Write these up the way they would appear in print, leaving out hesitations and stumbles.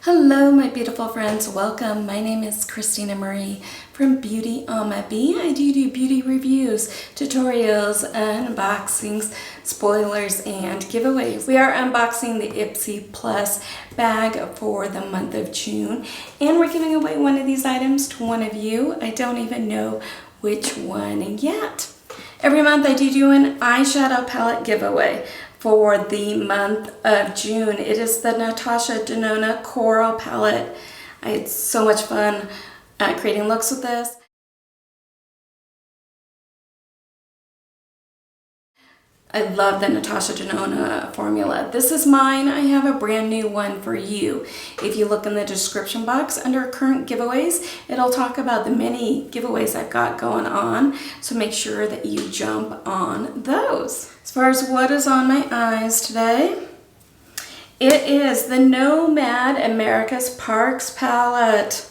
Hello my beautiful friends, welcome. My name is Christina Marie from Beauty on My Bee. I do beauty reviews, tutorials, unboxings, spoilers, and giveaways. We are unboxing the Ipsy Plus bag for the month of June, and we're giving away one of these items to one of you. I don't even know which one yet. Every month I do an eyeshadow palette giveaway for the month of June. It is the Natasha Denona Coral palette. I had so much fun creating looks with this. I love the Natasha Denona formula. This is mine. I have a brand new one for you. If you look in the description box under current giveaways, it'll talk about the many giveaways I've got going on. So make sure that you jump on those. As far as what is on my eyes today, it is the Nomad America's Parks palette.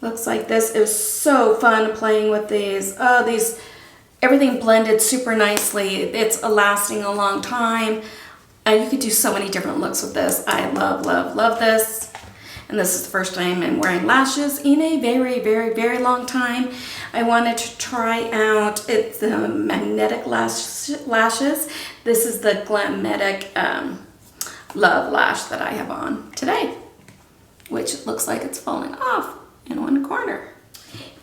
Looks like this. It was so fun playing with these. Everything blended super nicely. It's lasting a long time. You could do so many different looks with this. I love, love, love this. And this is the first time I'm wearing lashes in a very, very, very long time. I wanted to try out the magnetic lashes. This is the Glametic Love Lash that I have on today, which looks like it's falling off in one corner.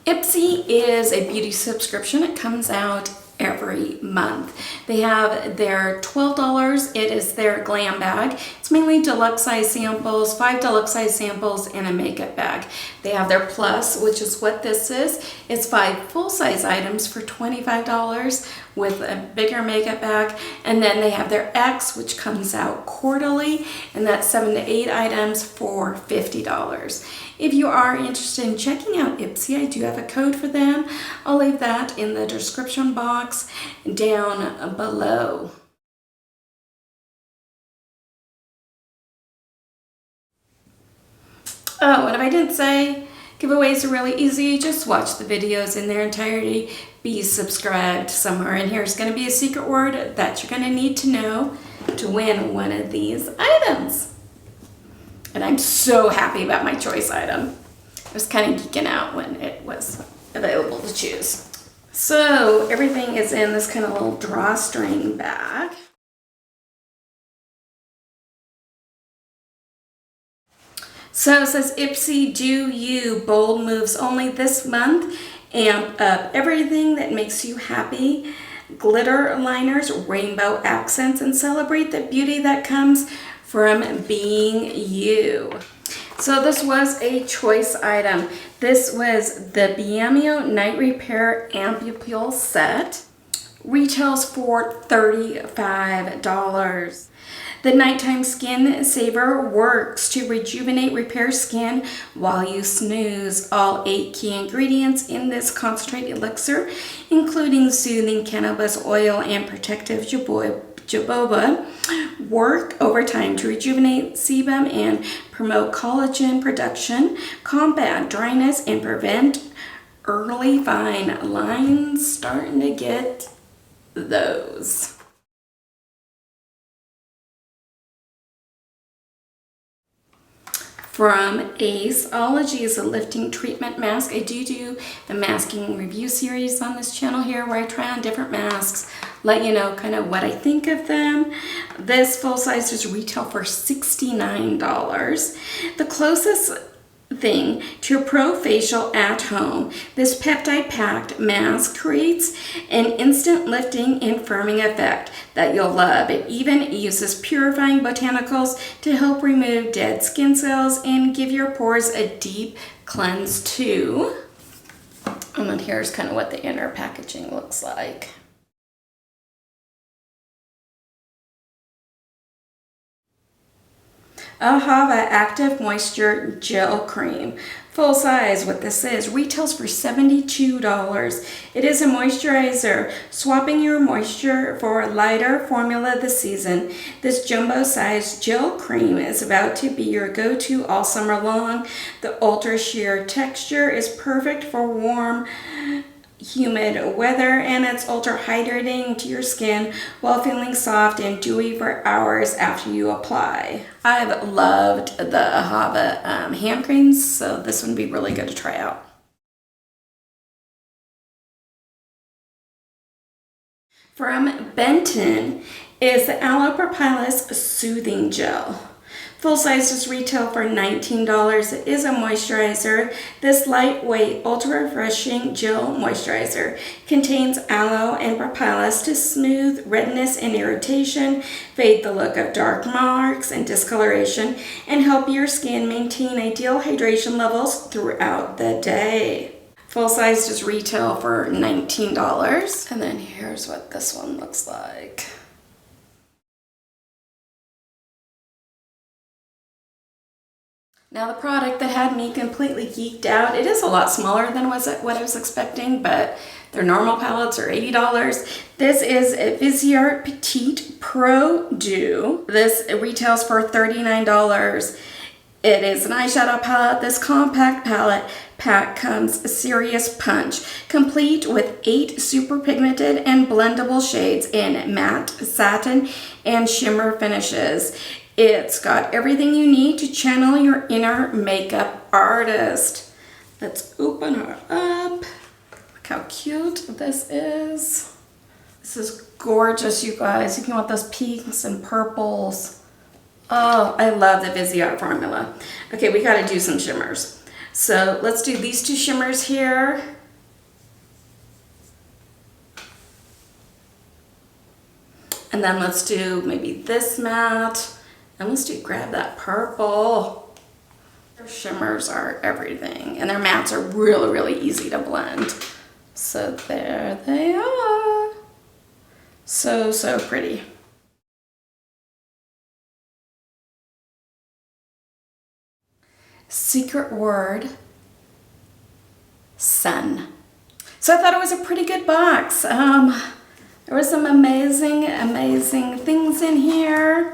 Ipsy is a beauty subscription. It comes out every month. They have their $12. It is their glam bag. It's mainly deluxe size samples, 5 deluxe size samples, and a makeup bag. They have their plus, which is what this is. It's 5 full size items for $25 with a bigger makeup bag. And then they have their X, which comes out quarterly, and that's 7 to 8 items for $50. If you are interested in checking out Ipsy, I do have a code for them. I'll leave that in the description box down below. Oh, and if I didn't say, giveaways are really easy. Just watch the videos in their entirety. Be subscribed somewhere. And here's going to be a secret word that you're going to need to know to win one of these items. And I'm so happy about my choice item. I was kind of geeking out when it was available to choose. So everything is in this kind of little drawstring bag. So it says Ipsy Do You, bold moves only this month. Amp up everything that makes you happy. Glitter liners, rainbow accents, and celebrate the beauty that comes from being you. So this was a choice item. This was the Biamio Night Repair Ampule set. Retails for $35. The Nighttime Skin Saver works to rejuvenate, repair skin while you snooze. All 8 key ingredients in this concentrate elixir, including soothing cannabis oil and protective jojoba, work over time to rejuvenate sebum and promote collagen production, combat dryness, and prevent early fine lines. Starting to get those. From Aceology is a lifting treatment mask. I do a masking review series on this channel here where I try on different masks, let you know kind of what I think of them. This full size is retail for $69. The closest thing to a pro facial at home, this peptide packed mask creates an instant lifting and firming effect that you'll love. It even uses purifying botanicals to help remove dead skin cells and give your pores a deep cleanse too. And then here's kind of what the inner packaging looks like. Ahava Active Moisture Gel Cream. Full size, what this is, retails for $72. It is a moisturizer, swapping your moisture for a lighter formula this season. This jumbo-sized gel cream is about to be your go-to all summer long. The ultra sheer texture is perfect for warm humid weather, and it's ultra hydrating to your skin while feeling soft and dewy for hours after you apply. I've loved the Ahava hand creams, so this one would be really good to try out. From Benton is the Aloe Propolis Soothing Gel. Full size does retail for $19. It is a moisturizer. This lightweight, ultra refreshing gel moisturizer contains aloe and propolis to smooth redness and irritation, fade the look of dark marks and discoloration, and help your skin maintain ideal hydration levels throughout the day. Full size does retail for $19. And then here's what this one looks like. Now the product that had me completely geeked out, it is a lot smaller than what I was expecting, but their normal palettes are $80. This is a Viseart Petite Pro Dew. This retails for $39. It is an eyeshadow palette. This compact palette pack comes a serious punch, complete with 8 super pigmented and blendable shades in matte, satin, and shimmer finishes. It's got everything you need to channel your inner makeup artist. Let's open her up. Look how cute this is. This is gorgeous, you guys. If you want those pinks and purples. Oh, I love the Viseart formula. Okay, we gotta do some shimmers. So let's do these 2 shimmers here. And then let's do maybe this matte. And let's grab that purple. Their shimmers are everything. And their mattes are really, really easy to blend. So there they are. So, so pretty. Secret word, sun. So I thought it was a pretty good box. There was some amazing, amazing things in here.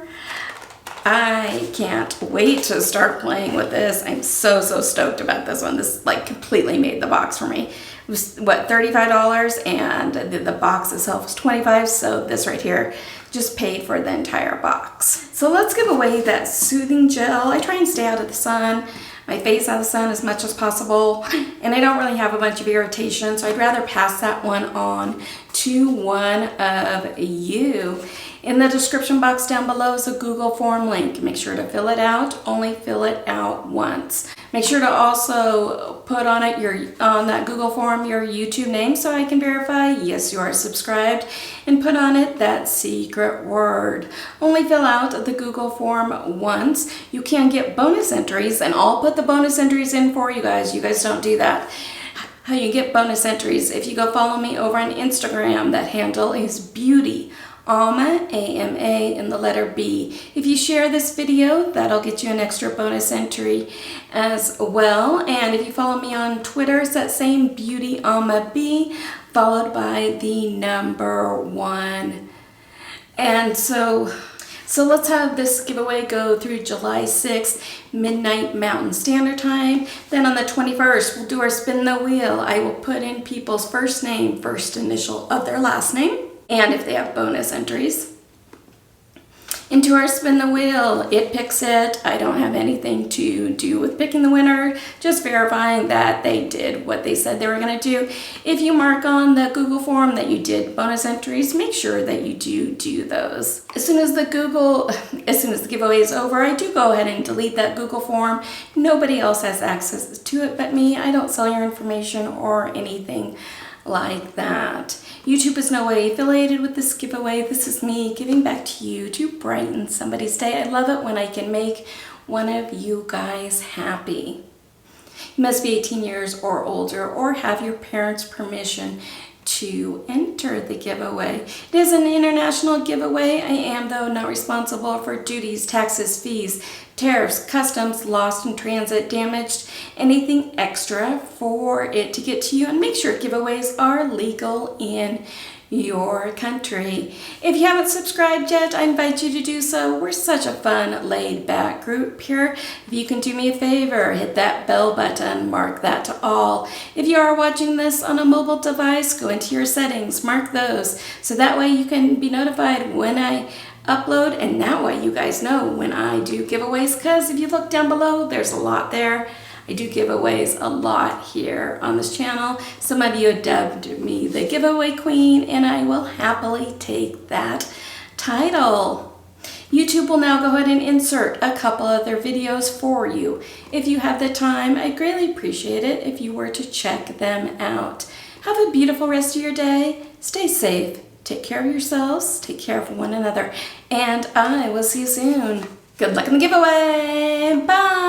I can't wait to start playing with this. I'm so, so stoked about this one. This like completely made the box for me. It was what, $35, and the box itself was $25, so this right here just paid for the entire box. So let's give away that soothing gel. I try and stay out of the sun, my face out of the sun as much as possible, and I don't really have a bunch of irritation, so I'd rather pass that one on to one of you. In the description box down below is a Google form link. Make sure to fill it out. Only fill it out once. Make sure to also put on it on that Google form your YouTube name so I can verify yes you are subscribed, and put on it that secret word. Only fill out the Google form once. You can get bonus entries, and I'll put the bonus entries in for you guys. You guys don't do that. How you get bonus entries, if you go follow me over on Instagram, that handle is beauty. AMA, A-M-A, and the letter B. If you share this video, that'll get you an extra bonus entry as well. And if you follow me on Twitter, it's that same Beauty AMA B, followed by the number 1. And so let's have this giveaway go through July 6th, midnight Mountain Standard Time. Then on the 21st, we'll do our spin the wheel. I will put in people's first name, first initial of their last name, and if they have bonus entries. Into our spin the wheel, it picks it. I don't have anything to do with picking the winner, just verifying that they did what they said they were going to do. If you mark on the Google form that you did bonus entries, make sure that you do those. As soon as the giveaway is over, I do go ahead and delete that Google form. Nobody else has access to it but me. I don't sell your information or anything like that. YouTube is no way affiliated with this giveaway. This is me giving back to you to brighten somebody's day. I love it when I can make one of you guys happy. You must be 18 years or older or have your parents' permission to enter the giveaway. It is an international giveaway. I am, though, not responsible for duties, taxes, fees, tariffs, customs, lost in transit, damaged, anything extra for it to get to you. And make sure giveaways are legal in your country. If you haven't subscribed yet, I invite you to do so. We're such a fun, laid-back group here. If you can do me a favor, hit that bell button, mark that to all. If you are watching this on a mobile device, go into your settings, mark those, so that way you can be notified when I upload, and that way you guys know when I do giveaways, because if you look down below, there's a lot there. I do giveaways a lot here on this channel. Some of you have dubbed me the giveaway queen, and I will happily take that title. YouTube will now go ahead and insert a couple other videos for you. If you have the time, I'd greatly appreciate it if you were to check them out. Have a beautiful rest of your day. Stay safe. Take care of yourselves. Take care of one another. And I will see you soon. Good luck in the giveaway. Bye.